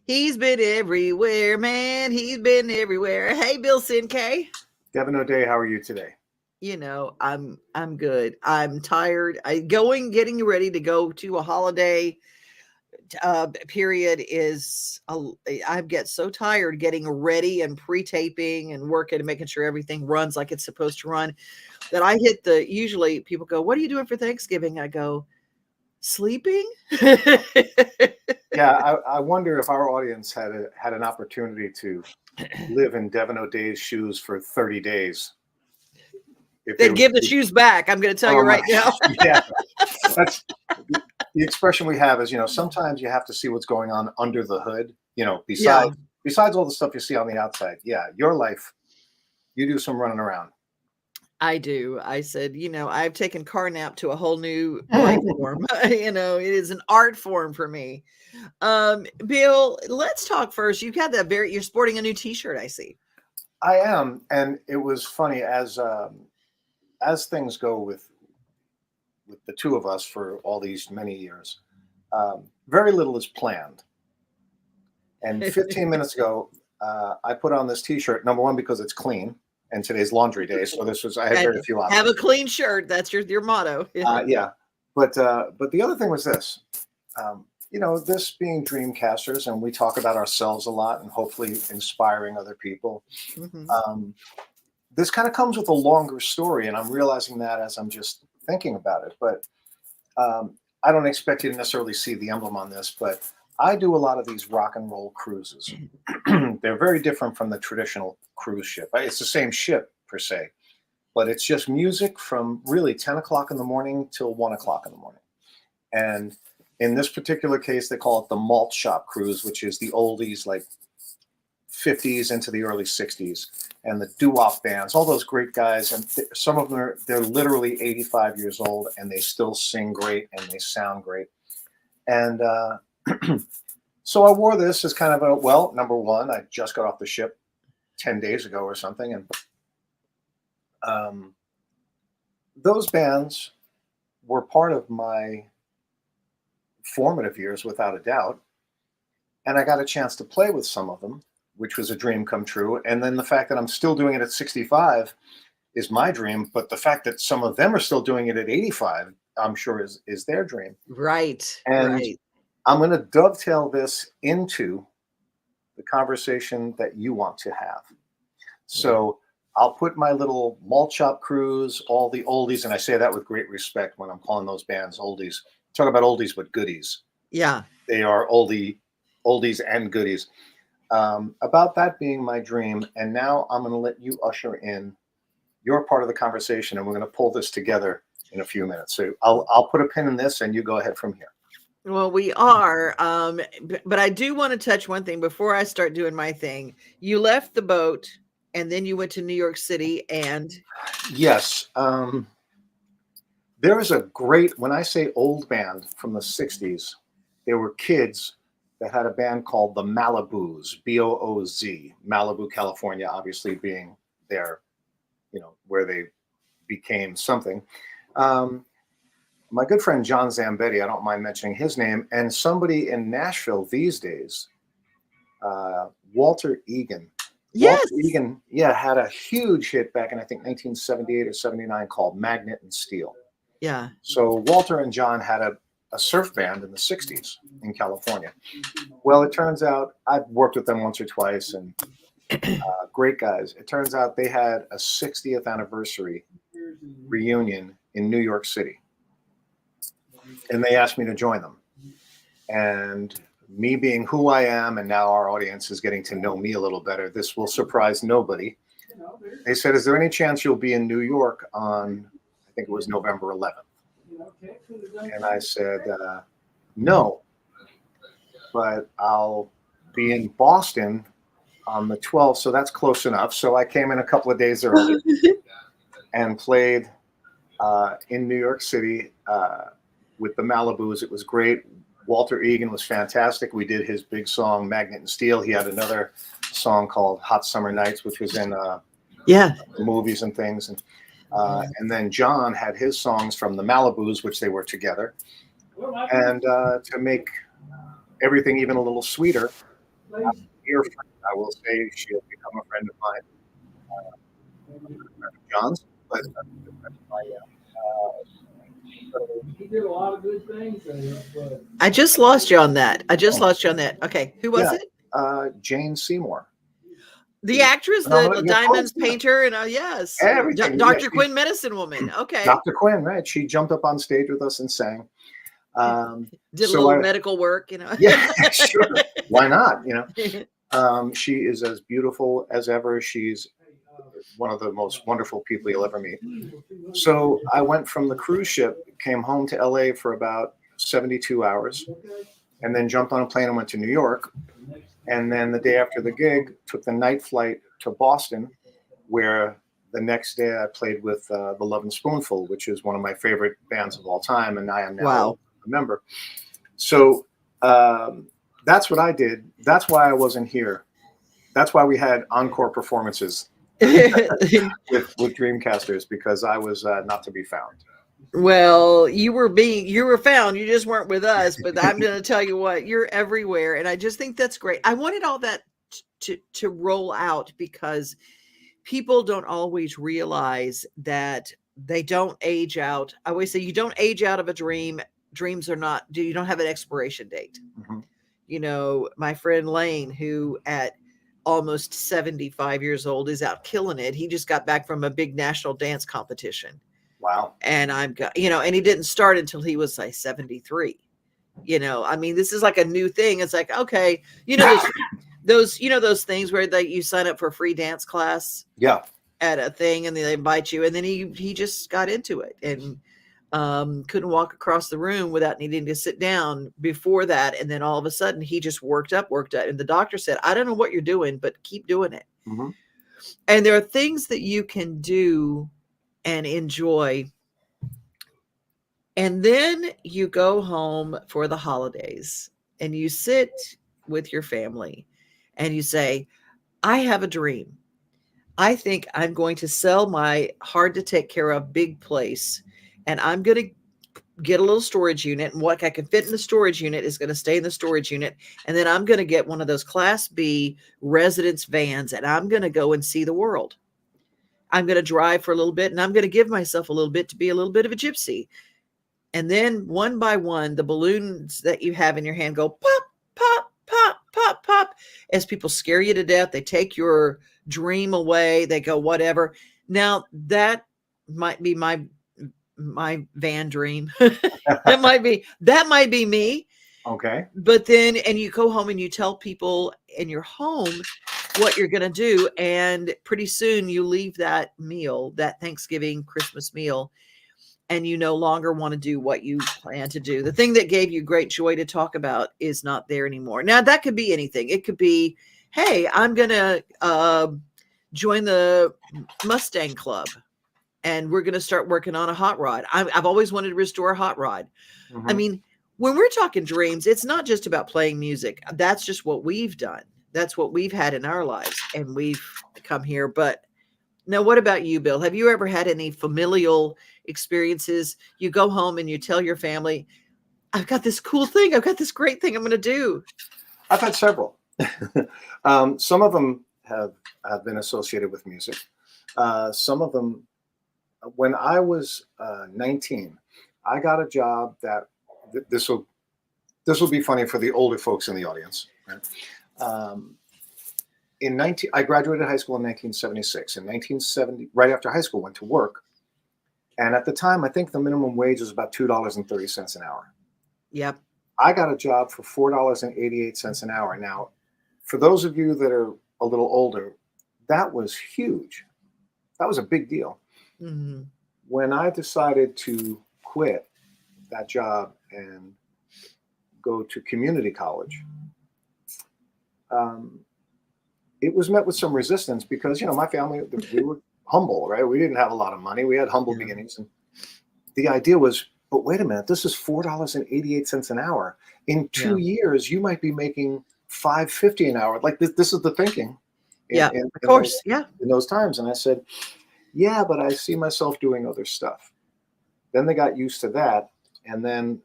He's been everywhere, man. He's been everywhere. Hey, Bill Cinque. Devon O'Day, how are you today? I'm good. I'm tired. Getting ready to go to a holiday period I get so tired getting ready and pre-taping and working and making sure everything runs like it's supposed to run that I hit usually people go, "What are you doing for Thanksgiving?" I go, "Sleeping." Yeah, I wonder if our audience had an opportunity to live in Devon O'Day's shoes for 30 days. If they They'd would, give the shoes back. I'm going to tell you oh my, right now. yeah, that's the expression we have is, sometimes you have to see what's going on under the hood, Yeah. besides all the stuff you see on the outside. Yeah, your life, you do some running around. I do. I said, I've taken car nap to a whole new life form. It is an art form for me. Bill, let's talk first. You're sporting a new t-shirt, I see. I am, and it was funny as things go with the two of us for all these many years. Very little is planned. And 15 minutes ago, I put on this T-shirt. Number one, because it's clean, and today's laundry day, so I had very few Have options. a clean shirt. That's your motto. Yeah, but the other thing was this. This being Dreamcasters, and we talk about ourselves a lot, and hopefully inspiring other people. Mhm. This kind of comes with a longer story, and I'm realizing that as I'm just thinking about it. But I don't expect you to necessarily see the emblem on this, but I do a lot of these rock and roll cruises. They're very different from the traditional cruise ship. It's the same ship per se, but it's just music from really 10 o'clock in the morning till 1 o'clock in the morning. And in this particular case, they call it the malt shop cruise, which is the oldies like 50s into the early 60s, and the doo-wop bands, all those great guys. And some of them they're literally 85 years old and they still sing great and they sound great. And so I wore this as kind of number one, I just got off the ship 10 days ago or something. And those bands were part of my formative years, without a doubt. And I got a chance to play with some of them, which was a dream come true. And then the fact that I'm still doing it at 65 is my dream. But the fact that some of them are still doing it at 85, I'm sure is their dream. Right. And Right. I'm going to dovetail this into the conversation that you want to have. So I'll put my little malt shop cruise, all the oldies, and I say that with great respect when I'm calling those bands oldies. Talk about oldies but goodies. Yeah. They are oldies and goodies. About that being my dream, and now I'm going to let you usher in your part of the conversation, and we're going to pull this together in a few minutes. So I'll put a pin in this, and you go ahead from here. Well, we are. But I do want to touch one thing before I start doing my thing. You left the boat and then you went to New York City and Yes. There is a great, when I say old band from the 60s, there were kids that had a band called the Malibooz, Booz, Malibu, California, obviously being their, where they became something. My good friend John Zambetti, I don't mind mentioning his name, and somebody in Nashville these days, Walter Egan. yes. Walter Egan, had a huge hit back in, I think, 1978 or 79 called Magnet and Steel. Yeah. So Walter and John had a surf band in the 60s in California. Well, it turns out I've worked with them once or twice, and great guys. It turns out they had a 60th anniversary reunion in New York City. And they asked me to join them. And me being who I am, and now our audience is getting to know me a little better, this will surprise nobody. They said, "Is there any chance you'll be in New York on," I think it was November 11th. And I said, no, but I'll be in Boston on the 12th, so that's close enough. So I came in a couple of days early and played in New York City with the Malibooz. It was great. Walter Egan was fantastic. We did his big song, Magnet and Steel. He had another song called Hot Summer Nights, which was in movies and things. And then John had his songs from the Malibooz, which they were together. And to make everything even a little sweeter, Dear friend, I will say she has become a friend of mine, a good friend of John's, but a good friend of mine now. So, I just lost you on that. I just oh, lost you on that. Okay, who was yeah, it? Jane Seymour, The the actress, the phenomenal, yeah, of course, diamonds yeah, painter, and yes, everything. Yeah, Dr. Quinn, medicine woman. Okay, Dr. Quinn, right? She jumped up on stage with us and sang. did a So little I, medical work, you know. yeah, sure, why not? She is as beautiful as ever. She's one of the most wonderful people you'll ever meet. So I went from the cruise ship, came home to LA for about 72 hours, and then jumped on a plane and went to New York. And then the day after the gig, took the night flight to Boston, where the next day I played with the Love and Spoonful, which is one of my favorite bands of all time, and I am now Wow. a member. So that's what I did. That's why I wasn't here. That's why we had encore performances with Dreamcasters, because I was not to be found. Well, you were found. You just weren't with us. But I'm going to tell you what, you're everywhere, and I just think that's great. I wanted all that to roll out because people don't always realize that they don't age out. I always say you don't age out of a dream. Dreams are not. You don't have an expiration date. Mhm. My friend Lane, who at almost 75 years old is out killing it. He just got back from a big national dance competition. Wow. And and he didn't start until he was like 73. I mean, this is like a new thing. It's like, okay, those things where you sign up for a free dance class Yeah. at a thing and they invite you. And then he just got into it and couldn't walk across the room without needing to sit down before that. And then all of a sudden he just worked up. And the doctor said, I don't know what you're doing, but keep doing it. Hmm. And there are things that you can do and enjoy. And then you go home for the holidays and you sit with your family and you say, I have a dream. I think I'm going to sell my hard to take care of big place and I'm going to get a little storage unit, and what I can fit in the storage unit is going to stay in the storage unit. And then I'm going to get one of those Class B residence vans and I'm going to go and see the world. I'm going to drive for a little bit and I'm going to give myself a little bit to be a little bit of a gypsy. And then one by one, the balloons that you have in your hand go pop, pop, pop, pop, pop. As people scare you to death, they take your dream away. They go, whatever. Now that might be my van dream. that might be me. Okay. But then, and you go home and you tell people in your home what you're going to do. And pretty soon you leave that meal, that Thanksgiving, Christmas meal, and you no longer want to do what you plan to do. The thing that gave you great joy to talk about is not there anymore. Now, that could be anything. It could be, hey, I'm going to join the Mustang Club, and we're going to start working on a hot rod. I've always wanted to restore a hot rod. I Hmm. mean, when we're talking dreams, it's not just about playing music. That's just what we've done. That's what we've had in our lives, and we've come here. But now, what about you, Bill? Have you ever had any familial experiences? You go home and you tell your family, I've got this cool thing. I've got this great thing I'm going to do. I've had several. Some of them have been associated with music. Some of them, when I was 19, I got a job that this will be funny for the older folks in the audience. Right? I graduated high school in 1976. In 1970, right after high school, went to work, and at the time, I think the minimum wage was about $2.30 an hour. Yep. I got a job for $4.88 an hour. Now, for those of you that are a little older, that was huge. That was a big deal. Mm-hmm. When I decided to quit that job and go to community college, it was met with some resistance because, my family, we were humble, right? We didn't have a lot of money. We had humble beginnings. And the idea was, but wait a minute, this is $4.88 an hour. In 2 years, you might be making $5.50 an hour. Like this is the thinking. Of course. In those times. And I said, yeah, but I see myself doing other stuff. Then they got used to that. And then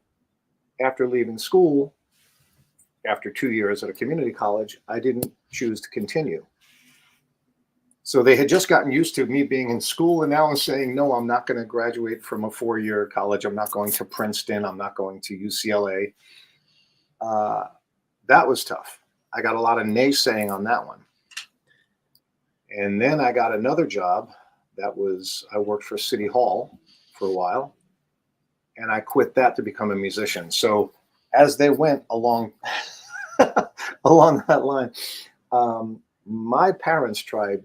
after leaving school, after 2 years at a community college, I didn't choose to continue. So they had just gotten used to me being in school, and now I'm saying, no, I'm not going to graduate from a 4-year college. I'm not going to Princeton. I'm not going to UCLA. That was tough. I got a lot of naysaying on that one. And then I got another job I worked for City Hall for a while, and I quit that to become a musician. So as they went along, along that line, my parents tried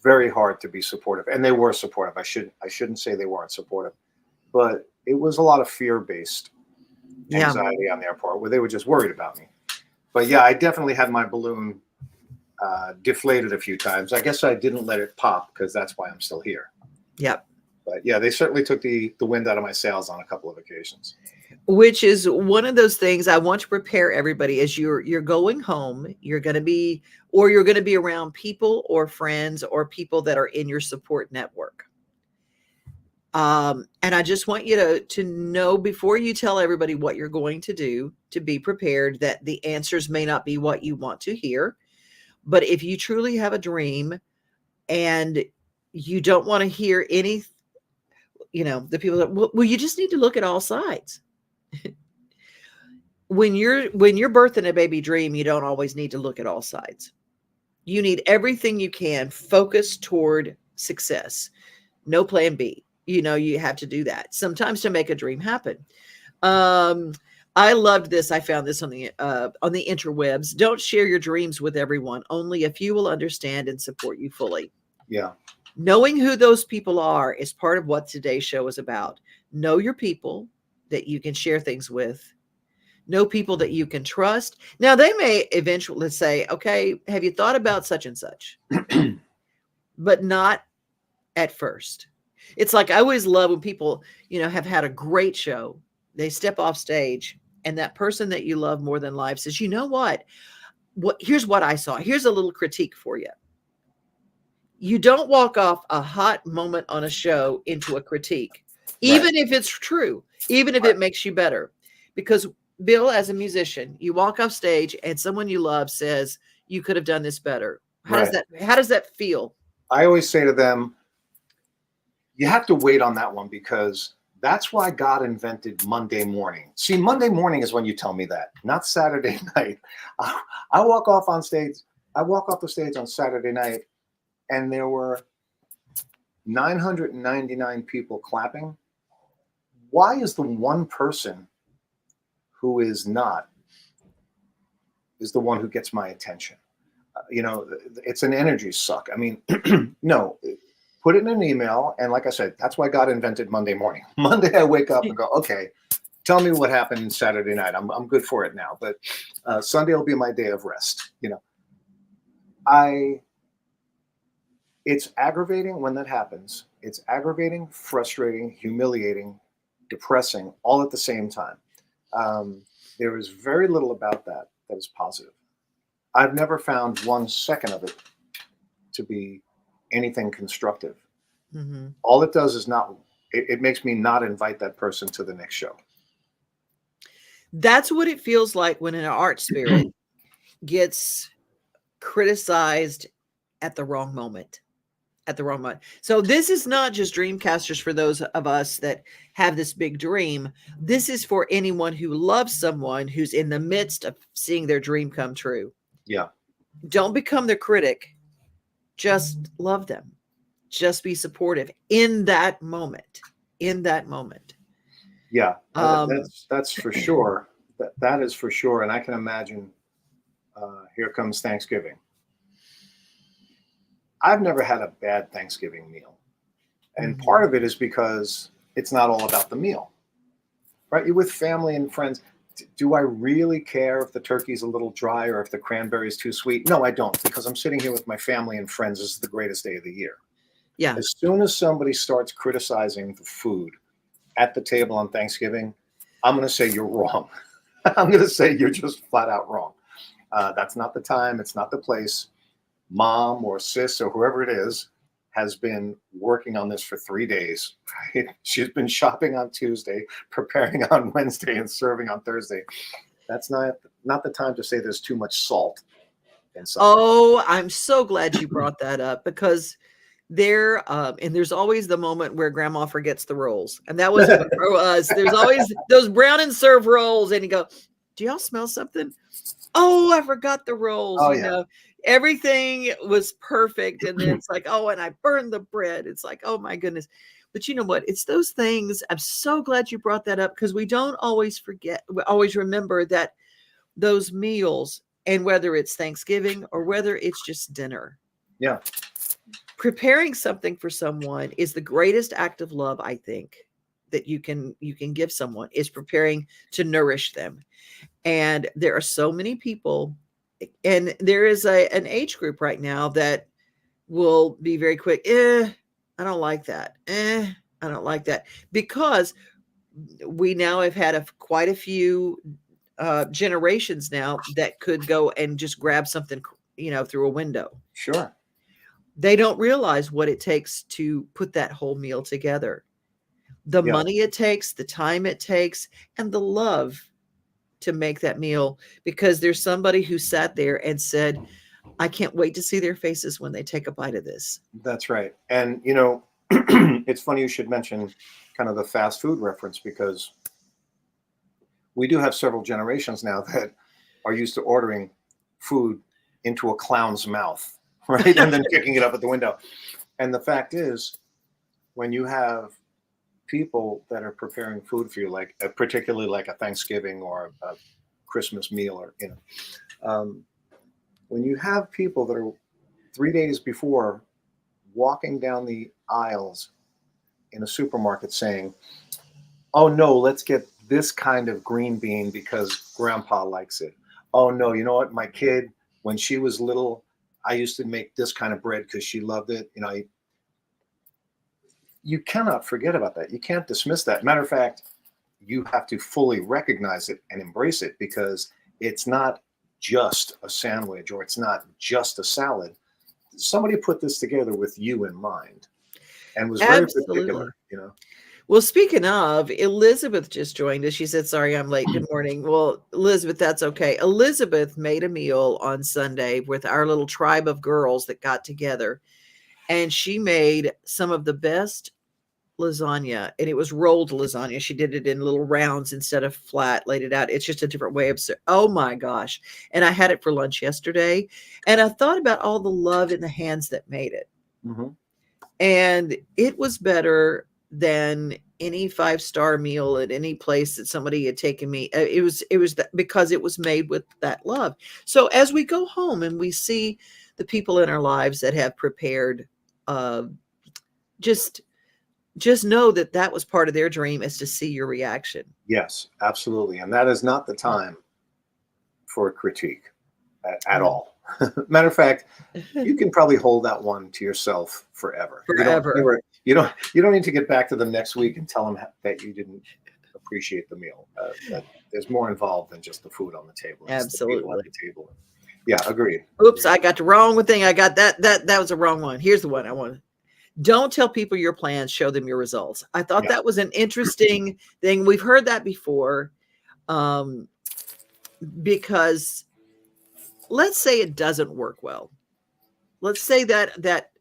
very hard to be supportive, and they were supportive. I shouldn't say they weren't supportive, but it was a lot of fear-based anxiety on their part, where they were just worried about me. But yeah, I definitely had my balloon deflated a few times. I guess I didn't let it pop, because that's why I'm still here. Yep. But yeah, they certainly took the wind out of my sails on a couple of occasions. Which is one of those things I want to prepare everybody as you're going home. You're going to be around people or friends or people that are in your support network. And I just want you to know, before you tell everybody what you're going to do, to be prepared that the answers may not be what you want to hear. But if you truly have a dream and you don't want to hear any, the people that, well, you just need to look at all sides. When you're birthing a baby dream, you don't always need to look at all sides. You need everything you can focus toward success. No plan B. You have to do that sometimes to make a dream happen. I loved this. I found this on the interwebs. Don't share your dreams with everyone. Only a few will understand and support you fully. Yeah. Knowing who those people are is part of what today's show is about. Know your people that you can share things with. Know people that you can trust. Now, they may eventually say, okay, have you thought about such and such? But not at first. It's like, I always love when people, have had a great show. They step off stage, and that person that you love more than life says, you know what? Here's what I saw. Here's a little critique for you. You don't walk off a hot moment on a show into a critique, even if it's true, even if it makes you better. Because Bill, as a musician, you walk off stage and someone you love says, you could have done this better. How does that feel? I always say to them, you have to wait on that one, because that's why God invented Monday morning. See, Monday morning is when you tell me that, not Saturday night. I walk off the stage on Saturday night, and there were 999 people clapping. Why is the one person who is not is the one who gets my attention? It's an energy suck. I mean, no, put it in an email. And like I said, that's why God invented Monday morning. Monday, I wake up and go, okay, tell me what happened Saturday night. I'm good for it now. But Sunday will be my day of rest. It's aggravating when that happens. It's aggravating, frustrating, humiliating, depressing, all at the same time. There is very little about that is positive. I've never found 1 second of it to be anything constructive. Mm-hmm. All it does is it makes me not invite that person to the next show. That's what it feels like when an art spirit gets criticized at the wrong moment. So this is not just Dreamcasters for those of us that have this big dream. This is for anyone who loves someone who's in the midst of seeing their dream come true. Yeah. Don't become their critic. Just love them. Just be supportive in that moment. Yeah. That's for sure. That is for sure. And I can imagine here comes Thanksgiving. I've never had a bad Thanksgiving meal. And part of it is because it's not all about the meal, right? You're with family and friends. Do I really care if the turkey's a little dry or if the cranberry's too sweet? No, I don't, because I'm sitting here with my family and friends. This is the greatest day of the year. Yeah. As soon as somebody starts criticizing the food at the table on Thanksgiving, I'm going to say you're wrong. I'm going to say you're just flat out wrong. That's not the time. It's not the place. Mom or sis or whoever it is has been working on this for 3 days. Right? She's been shopping on Tuesday, preparing on Wednesday, and serving on Thursday. That's not not the time to say there's too much salt in something. Oh, I'm so glad you brought that up, because and there's always the moment where grandma forgets the rolls. And that was for us. There's always those brown and serve rolls. And you go, do y'all smell something? Oh, I forgot the rolls. Oh, You yeah. know, everything was perfect. And then it's like, oh, and I burned the bread. It's like, oh my goodness. But you know what? It's those things. I'm so glad you brought that up, because we don't always forget. We always remember that those meals, and whether it's Thanksgiving or whether it's just dinner. Yeah. Preparing something for someone is the greatest act of love, I think, that you can give someone, is preparing to nourish them. And there are so many people, and there is an age group right now that will be very quick. I don't like that. I don't like that, because we now have had quite a few generations now that could go and just grab something, through a window. Sure. They don't realize what it takes to put that whole meal together. The Yeah. money it takes, the time it takes, and the love to make that meal, because there's somebody who sat there and said, I can't wait to see their faces when they take a bite of this. That's right. And, it's funny you should mention kind of the fast food reference, because we do have several generations now that are used to ordering food into a clown's mouth, right? And then kicking it up at the window. And the fact is, when you have people that are preparing food for you, like particularly like a Thanksgiving or a Christmas meal, or when you have people that are 3 days before walking down the aisles in a supermarket saying, oh no, let's get this kind of green bean because grandpa likes it. Oh no, you know what, my kid, when she was little, I used to make this kind of bread because she loved it. You cannot forget about that. You can't dismiss that. Matter of fact, you have to fully recognize it and embrace it, because it's not just a sandwich, or it's not just a salad. Somebody put this together with you in mind, and was very particular, Well, speaking of, Elizabeth just joined us. She said, sorry, I'm late. Good morning. Well, Elizabeth, that's okay. Elizabeth made a meal on Sunday with our little tribe of girls that got together, and she made some of the best lasagna, and it was rolled lasagna. She did it in little rounds instead of flat, laid it out. It's just a different way of, oh my gosh. And I had it for lunch yesterday, and I thought about all the love in the hands that made it. Mm-hmm. And it was better than any 5-star meal at any place that somebody had taken me. It was because it was made with that love. So as we go home and we see the people in our lives that have prepared, just know that was part of their dream, is to see your reaction. Yes, absolutely. And that is not the time for a critique at all. Matter of fact, you can probably hold that one to yourself forever. You don't need to get back to them next week and tell them that you didn't appreciate the meal. That there's more involved than just the food on the table. Absolutely. At the table. Yeah, agreed. Oops, I got the wrong thing. I got that was the wrong one. Here's the one I wanted. Don't tell people your plans, show them your results. I thought that was an interesting thing. We've heard that before, because let's say it doesn't work well. Let's say that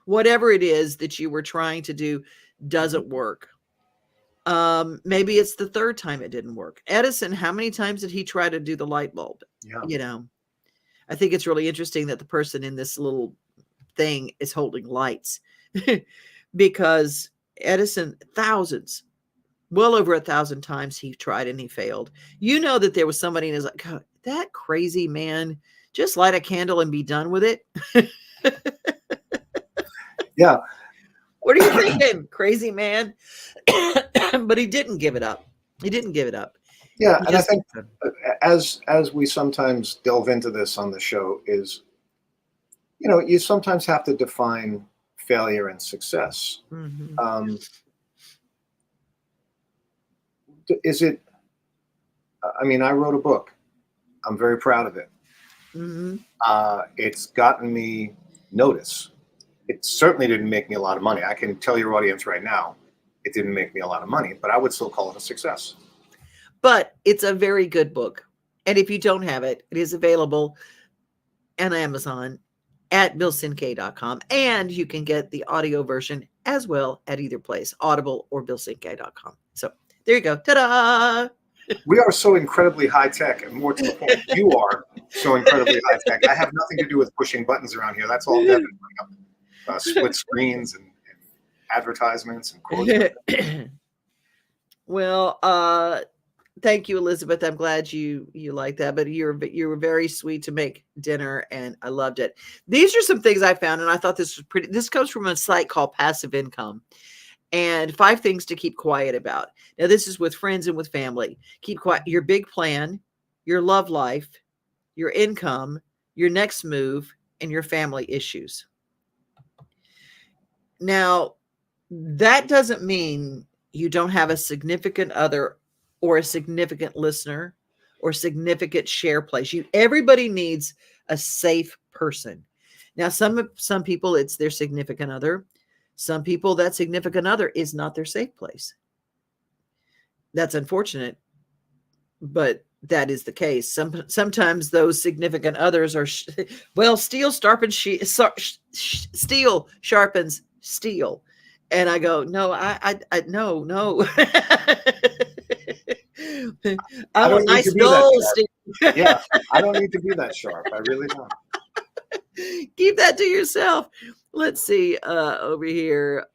whatever it is that you were trying to do doesn't work. Maybe it's the third time it didn't work. Edison, how many times did he try to do the light bulb? Yeah. I think it's really interesting that the person in this little thing is holding lights, because Edison, well over 1,000 times he tried and he failed. That there was somebody in his like, oh, that crazy man, just light a candle and be done with it. Yeah. What are you thinking, crazy man? But he didn't give it up. Yeah, and I think as we sometimes delve into this on the show is, you sometimes have to define failure and success. Mm-hmm. Is it? I wrote a book. I'm very proud of it. Mm-hmm. It's gotten me notice. It certainly didn't make me a lot of money. I can tell your audience right now, it didn't make me a lot of money, but I would still call it a success. But it's a very good book. And if you don't have it, it is available on Amazon at billcinque.com. And you can get the audio version as well at either place, Audible or billcinque.com. So there you go. Ta-da! We are so incredibly high tech, and more to the point, you are so incredibly high tech. I have nothing to do with pushing buttons around here. That's all Devon putting up split screens and advertisements and quotes. Well, thank you, Elizabeth. I'm glad you like that. But you were very sweet to make dinner, and I loved it. These are some things I found, and I thought this was pretty. This comes from a site called Passive Income. And 5 things to keep quiet about. Now, this is with friends and with family. Keep quiet. Your big plan, your love life, your income, your next move, and your family issues. Now, that doesn't mean you don't have a significant other or a significant listener or significant share place. Everybody needs a safe person. Now, some people, it's their significant other. Some people, that significant other is not their safe place. That's unfortunate, but that is the case. Sometimes those significant others are, steel sharpens steel. And I go, no, no. I want nice gold, Steve. Yeah, I don't need to be that sharp. I really don't. Keep that to yourself. Let's see over here.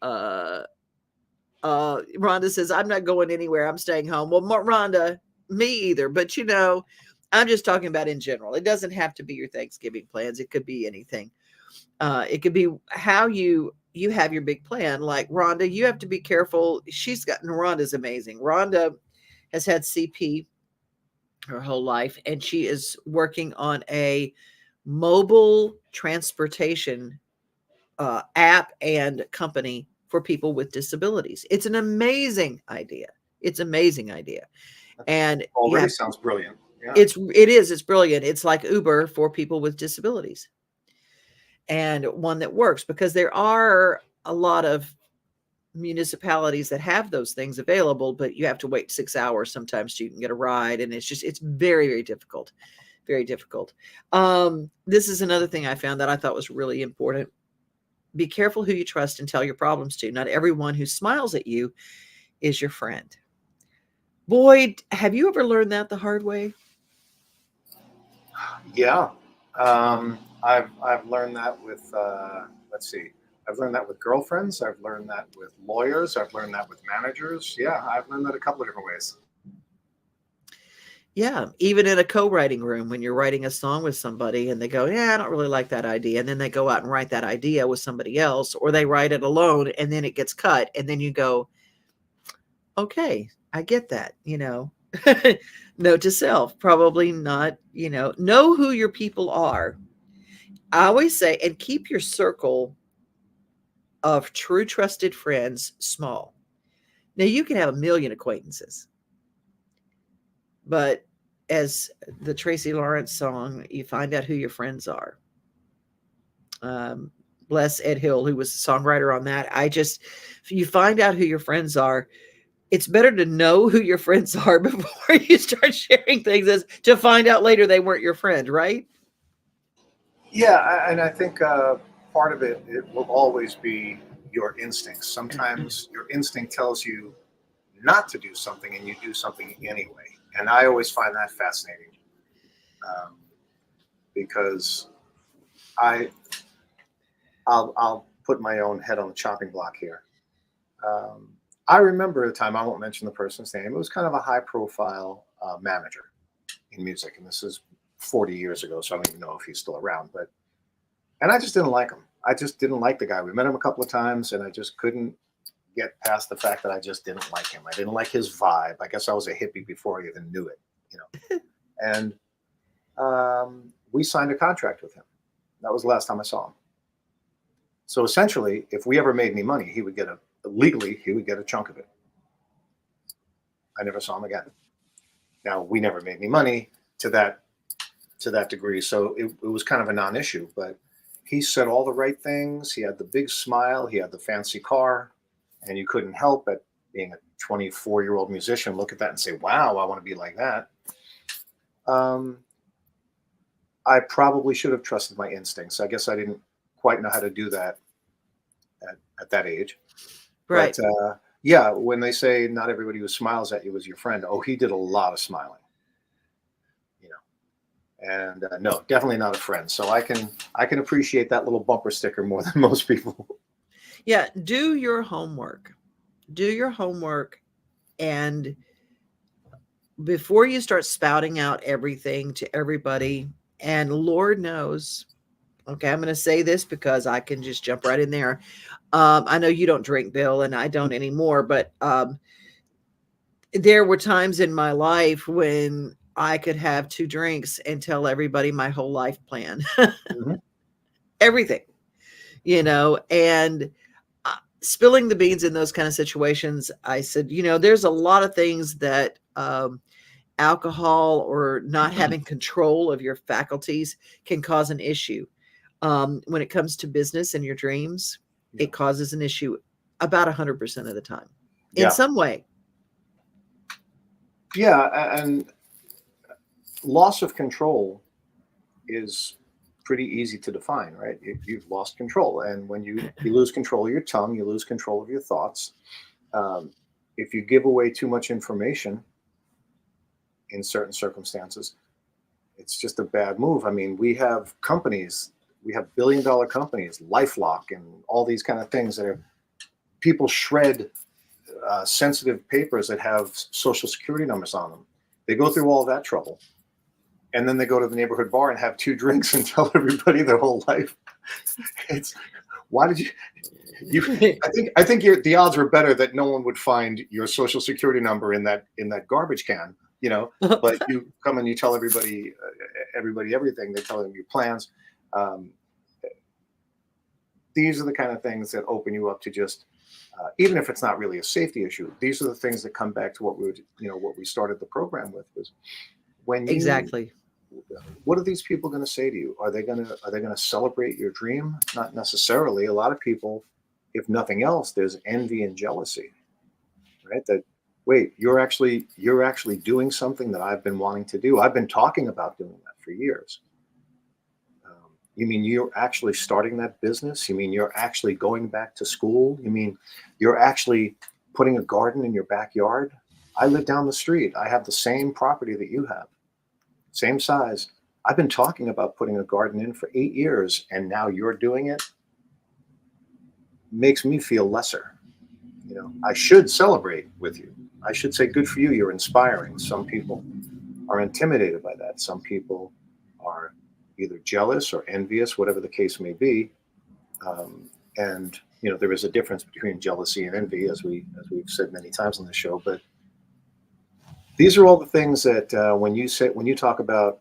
Rhonda says, I'm not going anywhere. I'm staying home. Well, Rhonda, me either. But I'm just talking about in general. It doesn't have to be your Thanksgiving plans. It could be anything. It could be how you have your big plan. Like Rhonda, you have to be careful. Rhonda's amazing. Rhonda has had CP her whole life, and she is working on a mobile transportation app and company for people with disabilities. It's an amazing idea. And already sounds brilliant. Yeah. It's brilliant. It's like Uber for people with disabilities, and one that works, because there are a lot of municipalities that have those things available, but you have to wait 6 hours sometimes so you can get a ride. And it's very, very difficult. Very difficult. This is another thing I found that I thought was really important. Be careful who you trust and tell your problems to. Not everyone who smiles at you is your friend. Boy, have you ever learned that the hard way? Yeah. I've learned that with, let's see, I've learned that with girlfriends. I've learned that with lawyers. I've learned that with managers. Yeah, I've learned that a couple of different ways. Yeah, even in a co-writing room, when you're writing a song with somebody and they go, yeah, I don't really like that idea. And then they go out and write that idea with somebody else, or they write it alone and then it gets cut. And then you go, okay, I get that, Note to self, probably not, know who your people are. I always say, and keep your circle of true trusted friends small. Now, you can have a million acquaintances, but as the Tracy Lawrence song, you find out who your friends are. Bless Ed Hill, who was the songwriter on that. You find out who your friends are. It's better to know who your friends are before you start sharing things, as to find out later they weren't your friend, right? Yeah, and I think part of it will always be your instincts. Sometimes your instinct tells you not to do something and you do something anyway. And I always find that fascinating, because I'll put my own head on the chopping block here. I remember a time, I won't mention the person's name, it was kind of a high profile manager in music. And this is 40 years ago, so I don't even know if he's still around. And I just didn't like him. I just didn't like the guy. We met him a couple of times, and I just couldn't get past the fact that I just didn't like him. I didn't like his vibe. I guess I was a hippie before I even knew it, And we signed a contract with him. That was the last time I saw him. So essentially, if we ever made any money, he would get a chunk of it. I never saw him again. Now, we never made any money to that degree, so it was kind of a non-issue. But he said all the right things. He had the big smile. He had the fancy car. And you couldn't help but, being a 24-year-old musician, look at that and say, wow, I want to be like that. Um, I probably should have trusted my instincts. I guess I didn't quite know how to do that at that age. But Right. yeah, when they say not everybody who smiles at you is your friend, oh, he did a lot of smiling, you know. And no, definitely not a friend. So I can appreciate that little bumper sticker more than most people. Yeah. Do your homework. Do your homework. And before you start spouting out everything to everybody, and Lord knows, okay, I'm going to say this because I can just jump right in there. I know you don't drink, Bill, and I don't anymore, but there were times in my life when I could have 2 drinks and tell everybody my whole life plan, Mhm. everything, and spilling the beans in those kind of situations. I said, there's a lot of things that alcohol or not having control of your faculties can cause an issue. When it comes to business and your dreams, Yeah. it causes an issue about 100% of the time in Yeah. some way. Yeah. And loss of control is pretty easy to define, right? You've lost control. And when you lose control of your tongue, you lose control of your thoughts. Um, if you give away too much information in certain circumstances, it's just a bad move. I mean, we have billion-dollar companies, LifeLock, and all these kind of things that are people shred sensitive papers that have social security numbers on them. They go through all that trouble, and then they go to the neighborhood bar and have 2 drinks and tell everybody their whole life. It's why did you? I think the odds were better that no one would find your social security number in that garbage can, But you come and you tell everybody everything. They tell them your plans. Um, these are the kind of things that open you up to just, even if it's not really a safety issue. These are the things that come back to what we started the program with was when you. Exactly. What are these people going to say to you? Are they going to celebrate your dream? Not necessarily. A lot of people, if nothing else, there's envy and jealousy, right? That wait, you're actually doing something that I've been wanting to do. I've been talking about doing that for years. You mean you're actually starting that business? You mean you're actually going back to school? You mean you're actually putting a garden in your backyard? I live down the street. I have the same property that you have, same size. I've been talking about putting a garden in for 8 years, and now you're doing it. Makes me feel lesser. I should celebrate with you. I should say, good for you. You're inspiring. Some people are intimidated by that. Some people are either jealous or envious, whatever the case may be. And there is a difference between jealousy and envy, as we've said many times on the show. But these are all the things that when you talk about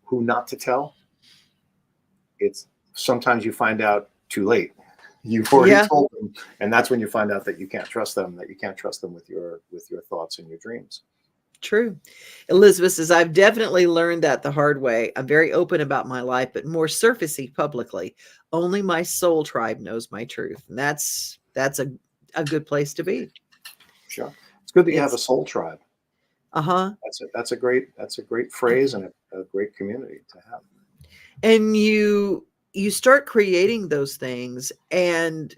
who not to tell, it's sometimes you find out too late. You've already Yeah, told them, and that's when you find out that you can't trust them. That you can't trust them with your thoughts and your dreams. true. Elizabeth says, I've definitely learned that the hard way. I'm very open about my life, but more surfacey publicly. Only my soul tribe knows my truth. And that's a good place to be. Sure, it's good that you have a It's soul tribe. uh-huh. That's a great phrase and a great community to have. And you start creating those things and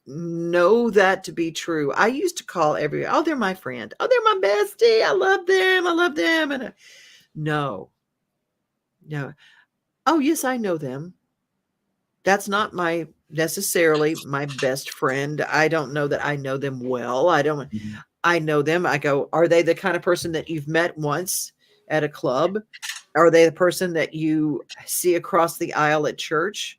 know that to be true. I used to call oh, they're my friend. Oh, they're my bestie. I love them. I love them. And no, no. Oh, yes, I know them. That's not necessarily my best friend. I don't know that I know them well. Mhm. I know them. I go, are they the kind of person that you've met once at a club? Are they the person that you see across the aisle at church?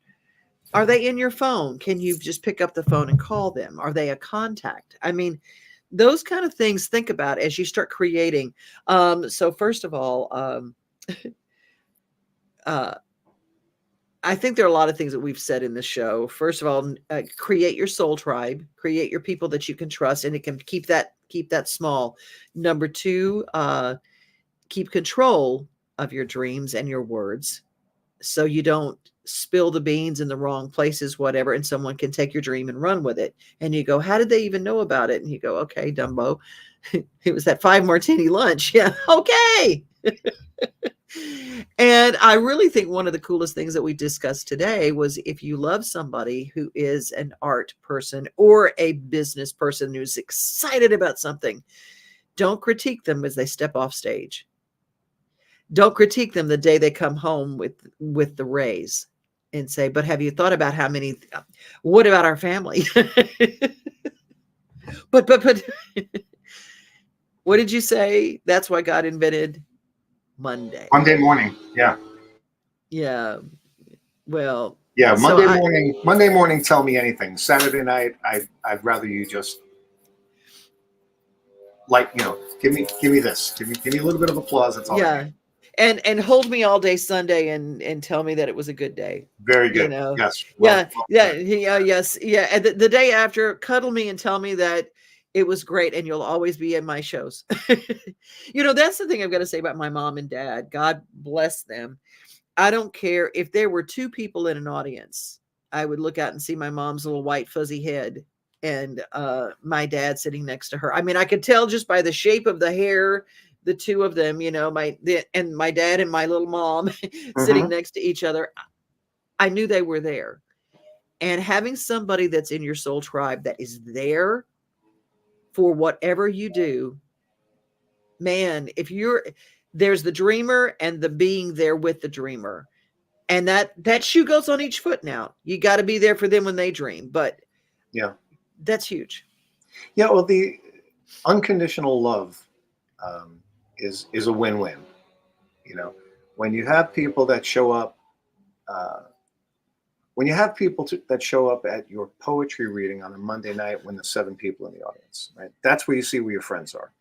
Are they in your phone? Can you just pick up the phone and call them? Are they a contact? I mean, those kind of things think about as you start creating. So first of all, uh, I think there are a lot of things that we've said in the show. First of all, create your soul tribe, create your people that you can trust, and it can keep that small. Number two, keep control of your dreams and your words, so you don't spill the beans in the wrong places, whatever, and someone can take your dream and run with it. And you go, how did they even know about it? And you go, okay, Dumbo. It was that 5 martini lunch. Yeah. Okay. And I really think one of the coolest things that we discussed today was if you love somebody who is an art person or a business person who's excited about something, don't critique them as they step off stage. Don't critique them the day they come home with the raise and say, but have you thought about how many, what about our family? but what did you say? That's why God invented Monday. Monday morning. Yeah. Yeah. Well, Yeah. so Monday morning, tell me anything. Saturday night, I'd rather you just give me this. Give me a little bit of applause. That's all I yeah. need. And hold me all day Sunday and tell me that it was a good day. Very You good. know. Yes. Yeah. Yes. Yeah. And the day after, cuddle me and tell me that it was great and you'll always be in my shows. That's the thing I've got to say about my mom and dad. God bless them. I don't care if there were 2 people in an audience. I would look out and see my mom's little white fuzzy head and my dad sitting next to her. I mean, I could tell just by the shape of the hair, the 2 of them, my dad and my little mom sitting next to each other. I knew they were there. And having somebody that's in your soul tribe that is there for whatever you do, man, there's the dreamer and the being there with the dreamer. And that shoe goes on each foot now. You got to be there for them when they dream. But Yeah. that's huge. Yeah. Well, the unconditional love is a win-win. When you have people that show up, that show up at your poetry reading on a Monday night when there's 7 people in the audience, right? That's where you see where your friends are.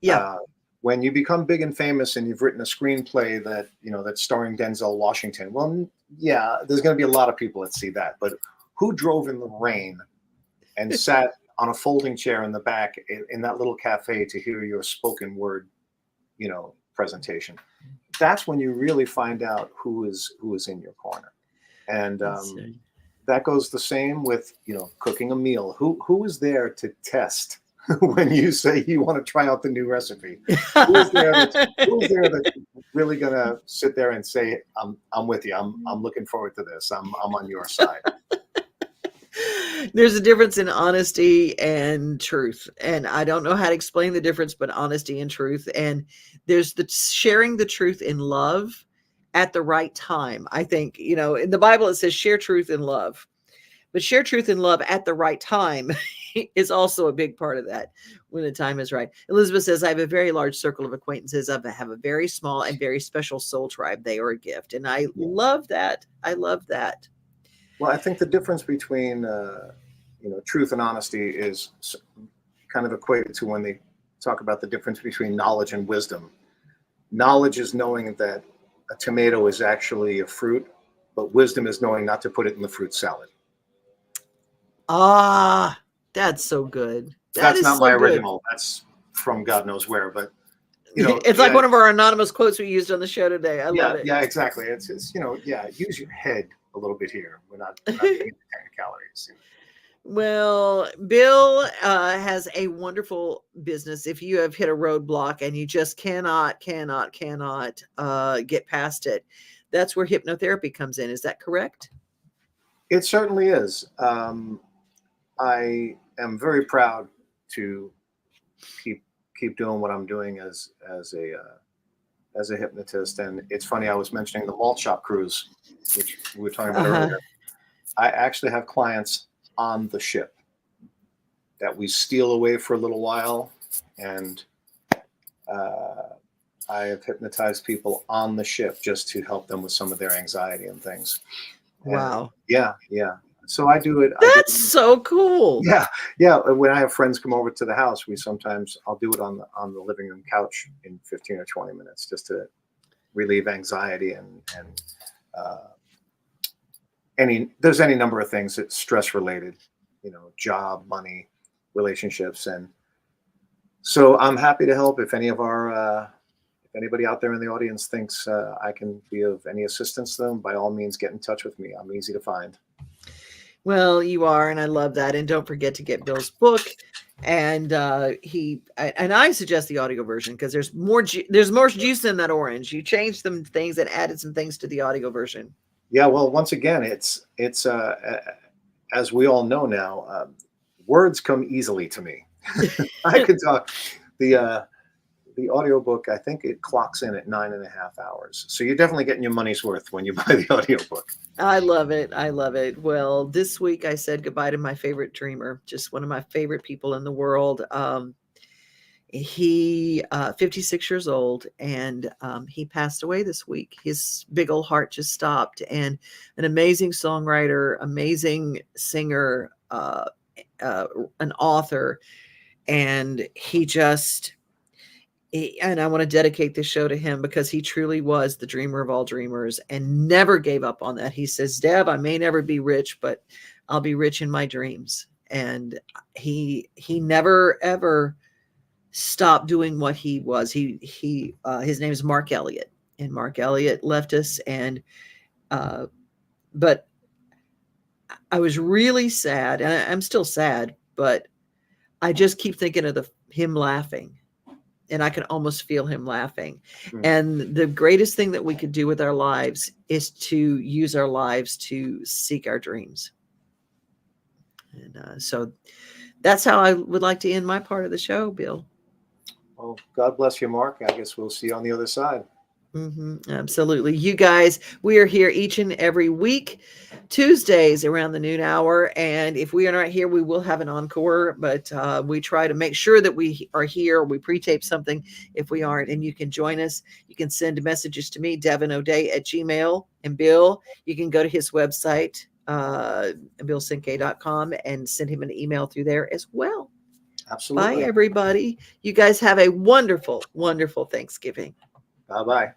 Yeah. When you become big and famous and you've written a screenplay that's starring Denzel Washington, well, yeah, there's going to be a lot of people that see that. But who drove in the rain and sat on a folding chair in the back in that little cafe to hear your spoken word, presentation? That's when you really find out who is in your corner. And that goes the same with cooking a meal. Who is there to test when you say you want to try out the new recipe? Who is there that's really gonna sit there and say, I'm with you. I'm looking forward to this. I'm on your side. There's a difference in honesty and truth. And I don't know how to explain the difference, but honesty and truth. And there's the sharing the truth in love at the right time. I think, in the Bible, it says share truth in love, but share truth and love at the right time is also a big part of that when the time is right. Elizabeth says, I have a very large circle of acquaintances. I have a very small and very special soul tribe. They are a gift. And I love that. I love that. Well, I think the difference between, truth and honesty is kind of equated to when they talk about the difference between knowledge and wisdom. Knowledge is knowing that a tomato is actually a fruit, but wisdom is knowing not to put it in the fruit salad. Ah, that's so good. That's not my original. That's from God knows where, but it's like one of our anonymous quotes we used on the show today. I love it. Yeah, exactly. It's use your head a little bit here. We're not getting into technicalities. Well, Bill has a wonderful business. If you have hit a roadblock and you just cannot get past it, that's where hypnotherapy comes in. Is that correct? It certainly is. I am very proud to keep doing what I'm doing as a hypnotist. And it's funny, I was mentioning the malt shop cruise, which we were talking about earlier. I actually have clients on the ship that we steal away for a little while, and I have hypnotized people on the ship just to help them with some of their anxiety and things. Wow. And yeah. So I do it. That's so cool. Yeah. When I have friends come over to the house, I'll do it on the living room couch in 15 or 20 minutes just to relieve anxiety and there's any number of things that's stress related, job, money, relationships. And so I'm happy to help if anybody out there in the audience thinks I can be of any assistance to them, by all means, get in touch with me. I'm easy to find. Well, you are, and I love that. And don't forget to get Bill's book. And I suggest the audio version because there's more juice in that orange. You changed some things and added some things to the audio version. Yeah, well, once again, it's as we all know now, words come easily to me. I could talk. The audiobook, I think it clocks in at 9.5 hours. So you're definitely getting your money's worth when you buy the audiobook. I love it. I love it. Well, this week I said goodbye to my favorite dreamer, just one of my favorite people in the world. He 56 years old, and he passed away this week. His big old heart just stopped. And an amazing songwriter, amazing singer, an author, and and I want to dedicate this show to him because he truly was the dreamer of all dreamers and never gave up on that. He says, Deb, I may never be rich, but I'll be rich in my dreams. And he never, ever stopped doing what he was. His name is Mark Elliott, and Mark Elliott left us. And, but I was really sad, and I'm still sad, but I just keep thinking of him laughing. And I can almost feel him laughing. And the greatest thing that we could do with our lives is to use our lives to seek our dreams. And so that's how I would like to end my part of the show, Bill. Well, God bless you, Mark. I guess we'll see you on the other side. Absolutely. You guys, we are here each and every week, Tuesdays around the noon hour. And if we are not here, we will have an encore, but we try to make sure that we are here. We pre-tape something if we aren't, and you can join us. You can send messages to me, devonoday@gmail.com, and Bill, you can go to his website, billcinque.com, and send him an email through there as well. Absolutely. Bye, everybody. You guys have a wonderful, wonderful Thanksgiving. Bye-bye.